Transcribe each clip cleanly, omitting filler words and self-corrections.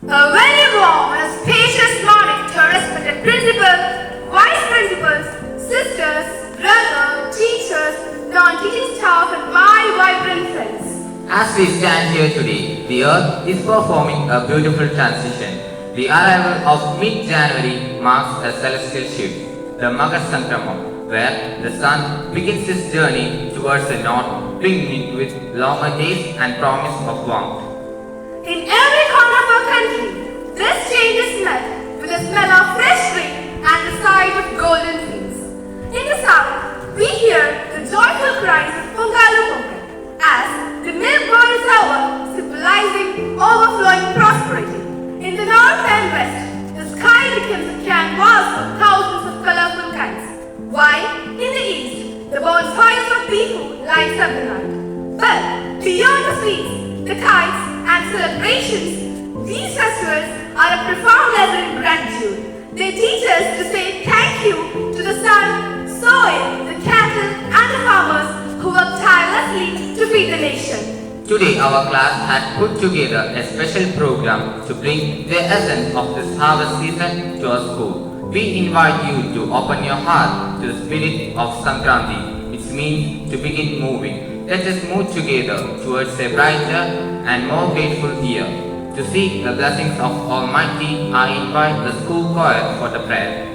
A very warm and spacious morning to our respected principal, vice principals, sisters, brothers, teachers, non-teaching staff and my vibrant friends. As we stand here today, the earth is performing a beautiful transition. The arrival of mid-January marks a celestial shift, the Makar Sankramam, where the sun begins its journey towards the north, brimming with longer days and promise of warmth. In every corner of our country, this change is met with the smell of fresh rain and the sight of golden fields. In the south, we hear the joyful cries of Pongal as the milk bowl is over, symbolizing overflowing prosperity. In the north and west, the sky becomes a canvas of thousands of colorful kites, while in the east, the bonfires of Bihu lights up the night. But beyond the sweets, the kites, and celebrations, these festivals are a profound lesson in gratitude. They teach us to say thank you to the sun, soil, the cattle, and the farmers who work tirelessly to feed the nation. Today our class had put together a special program to bring the essence of this harvest season to our school. We invite you to open your heart to the spirit of Sankranti, which means to begin moving. Let us move together towards a brighter and more grateful year. To seek the blessings of Almighty, I invite the school choir for the prayer.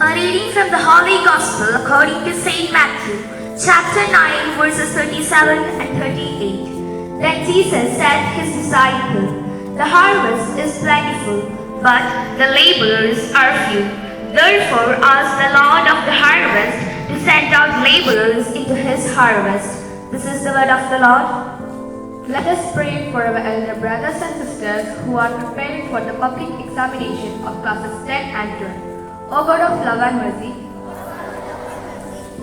A reading from the Holy Gospel according to St. Matthew, chapter 9, verses 37 and 38. Then Jesus said to his disciples, "The harvest is plentiful, but the laborers are few. Therefore ask the Lord of the harvest to send out laborers into his harvest." This is the word of the Lord. Let us pray for our elder brothers and sisters who are preparing for the public examination of classes 10 and 12. O God of love and mercy,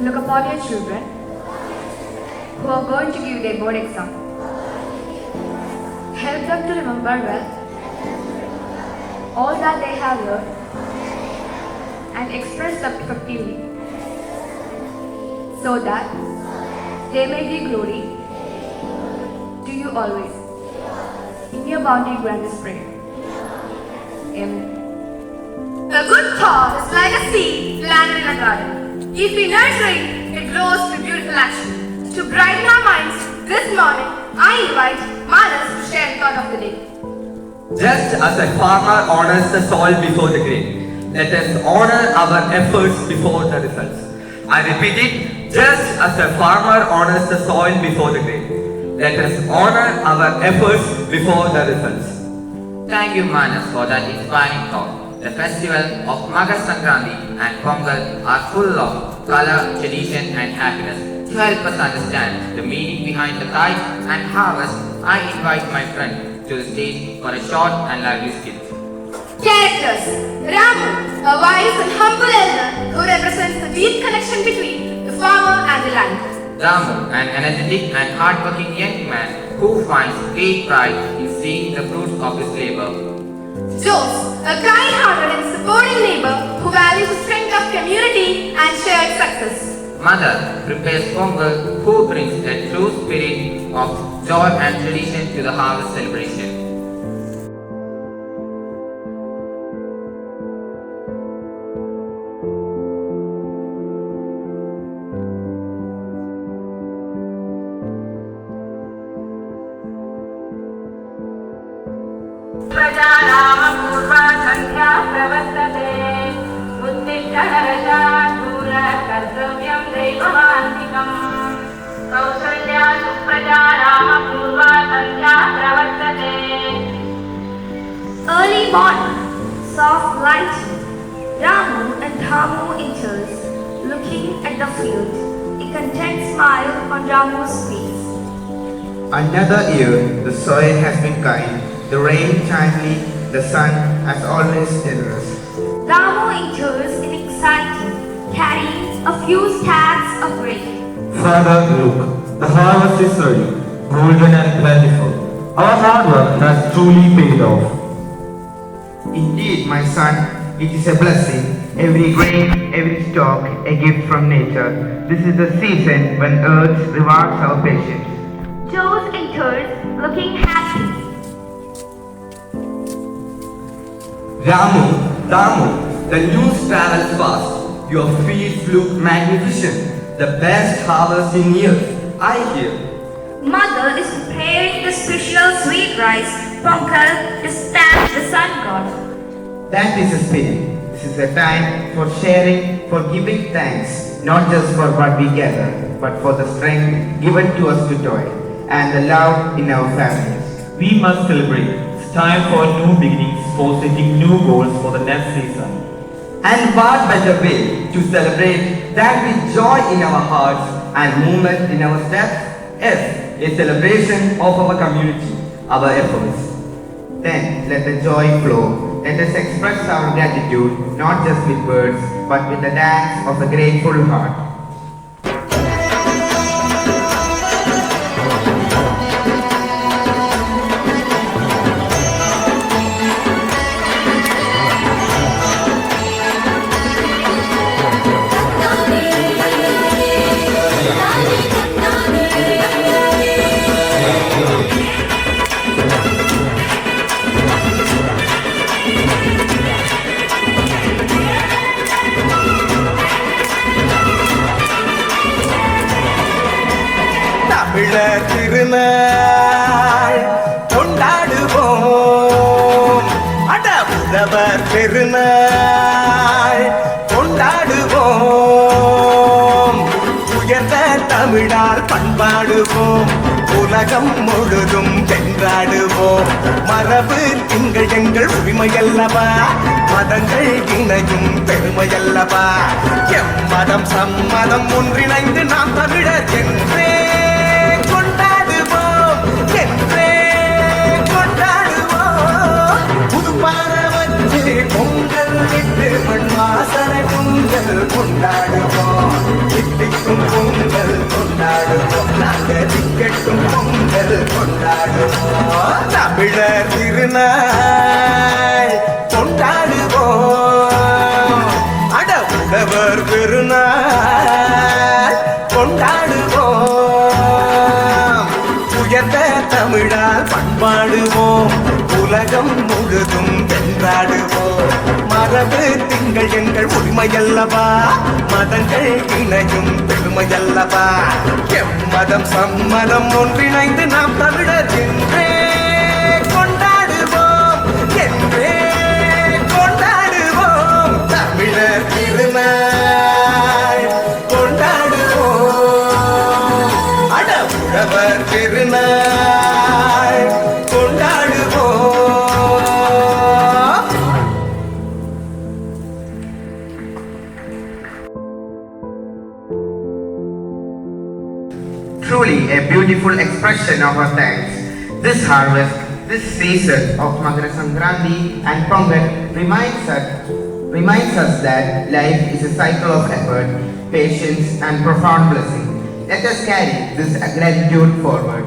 look upon your children who are going to give their board exam. Help them to remember well all that they have learned and express them effectively so that they may give glory to you always. In your bounty grant this prayer. Amen. A good thought is like a seed planted in a garden. If we nurture it, it grows to beautiful action. To brighten our minds, this morning, I invite Manas to share the thought of the day. Just as a farmer honors the soil before the grain, let us honor our efforts before the results. I repeat it, just as a farmer honors the soil before the grain, let us honor our efforts before the results. Thank you, Manas, for that inspiring thought. The festival of Makar Sankranti and Pongal are full of color, tradition and happiness. To help us understand the meaning behind the kite and harvest, I invite my friend to the stage for a short and lively skit. Characters. Ramu, a wise and humble elder who represents the deep connection between the farmer and the land. Damu, an energetic and hardworking young man who finds great pride in seeing the fruits of his labor. Jose, a kind-hearted and supporting neighbor who values the strength of community and shared success. Mother prepares Pongal, who brings a true spirit of joy and tradition to the harvest celebration. Early morning, soft lighting, Ramu and Dhamu enters, looking at the field, a content smile on Ramu's face. Another year, the soil has been kind, the rain timely, the sun as always generous. Ramu enters in excitement, carrying a few stacks of grain. Father, look, the harvest is ready. golden and plentiful. Our hard work has truly paid off. Indeed, my son, it is a blessing. Every grain, every stalk, a gift from nature. This is the season when earth rewards our patience. Joe's enters looking happy. Damu, the news travels fast. Your fields look magnificent. The best harvest in years, I hear. Mother is preparing the special sweet rice, Pongal, to thank the sun god. That is the spirit. This is a time for sharing, for giving thanks, not just for what we gather, but for the strength given to us to toil, and the love in our families. We must celebrate. It's time for new beginnings, for setting new goals for the next season. And what better way to celebrate than with joy in our hearts and movement in our steps? Yes, a celebration of our community, our efforts. Then let the joy flow. Let us express our gratitude not just with words but with the dance of a grateful heart. தமிழர் திருநாள் கொண்டாடுவோம், அட உழவர் பெருநாள் கொண்டாடுவோம், உயர்ந்த தமிழால் பண்பாடுவோம், உலகம் முழுதும் வென்றாடுவோம். மரபு திங்கள் எங்கள் உரிமையல்லவா, மதங்கள் இணையும் பெருமையல்லவா. எம்மதம் சம்மதம் ஒன்றிணைந்து நாம் தமிழர் என்றே கொண்டாடுவோம், என்றே கொண்டாடுவோம். புதுப்பாரவற்று பொங்கல் விட்டு மண் வாசனை பொங்கல் கொண்டாடுவோம், திட்டிக்கும் பொங்கல் கொண்டாடுவோம், நாங்கள் திக்கட்டும் பொங்கல் கொண்டாடுவோம். தமிழர் திருநாள் கொண்டாடுவோம், அட உழவர் பெருநாள் கொண்டாடுவோம், உயர்ந்த தமிழால் பண்பாடுவோம், உலகம் முழுதும் வென்றாடுவோம். மரபு திங்கள் எங்கள் உரிமையல்லவா, மதங்கள் இணையும் பெருமையல்லவா. எம்மதம் சம்மதம் ஒன்றிணைந்து நாம் தமிழர் என்றே கொண்டாடுவோம், என்றே கொண்டாடுவோம். தமிழர் திருநாள் கொண்டாடுவோம், அட உழவர் திருநாள் கொண்டாடுவோம். Truly a beautiful expression of our thanks. This harvest, this season of Makara Sankranti and Pongal reminds us that life is a cycle of effort, patience and profound blessing. Let us carry this gratitude forward.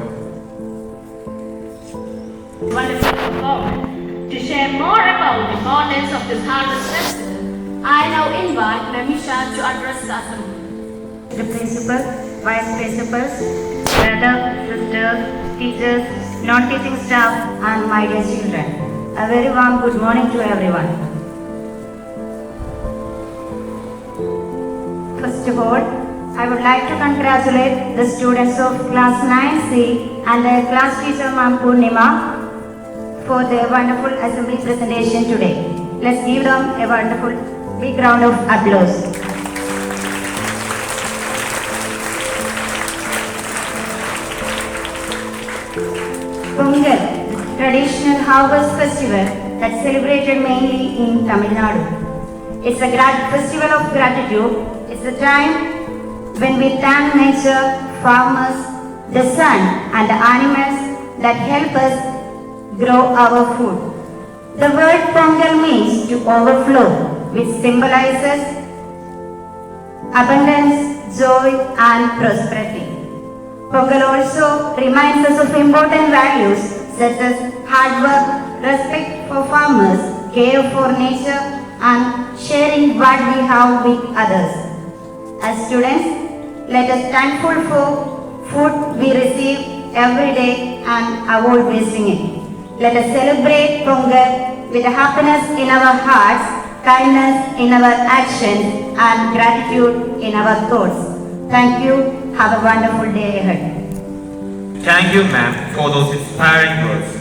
Wonderful performance. To share more about the importance of this harvest festival, I now invite Namisha to address the assembly. The principal, vice principals, brothers, sisters, teachers, non-teaching staff, and my dear children. A very warm good morning to everyone. First of all, I would like to congratulate the students of class 9C and their class teacher Ma'am Purnima for their wonderful assembly presentation today. Let's give them a wonderful big round of applause. Pongal, traditional harvest festival that's celebrated mainly in Tamil Nadu. It's a festival of gratitude. It's a time when we thank nature, farmers, the sun and the animals that help us grow our food. The word Pongal means to overflow, which symbolizes abundance, joy and prosperity. Pongal also reminds us of important values such as hard work, respect for farmers, care for nature, and sharing what we have with others. As students, let us thankful for food we receive every day and avoid wasting it. Let us celebrate Pongal with happiness in our hearts, kindness in our actions, and gratitude in our thoughts. Thank you. Have a wonderful day ahead. Thank you, ma'am, for those inspiring words.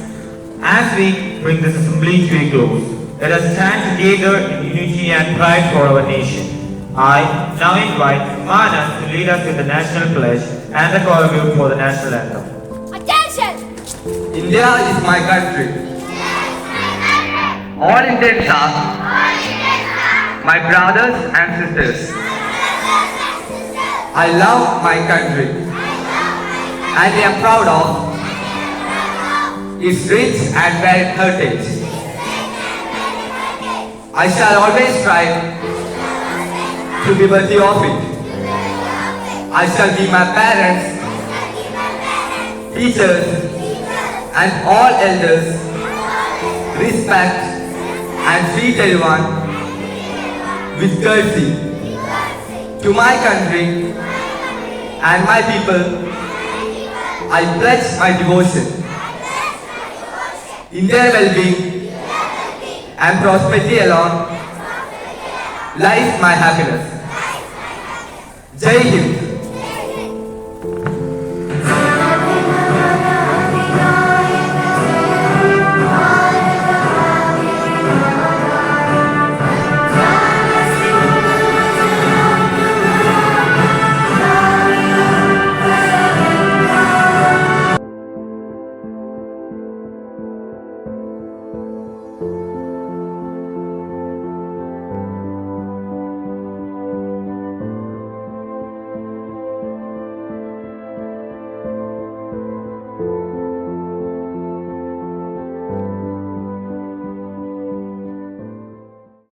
As we bring this assembly to a close, let us stand together in unity and pride for our nation. I now invite Manas to lead us in the national pledge and the choreography for the national anthem. Attention! India is my country. All Indians are my brothers and sisters. I love my country and I am proud of its rich and varied heritage. I shall always strive to be worthy of it. I shall give my parents, teachers, and all elders respect and treat everyone with courtesy. To my country and my people, I pledge my devotion. In their well-being and prosperity alone lies my happiness. Jai Hind.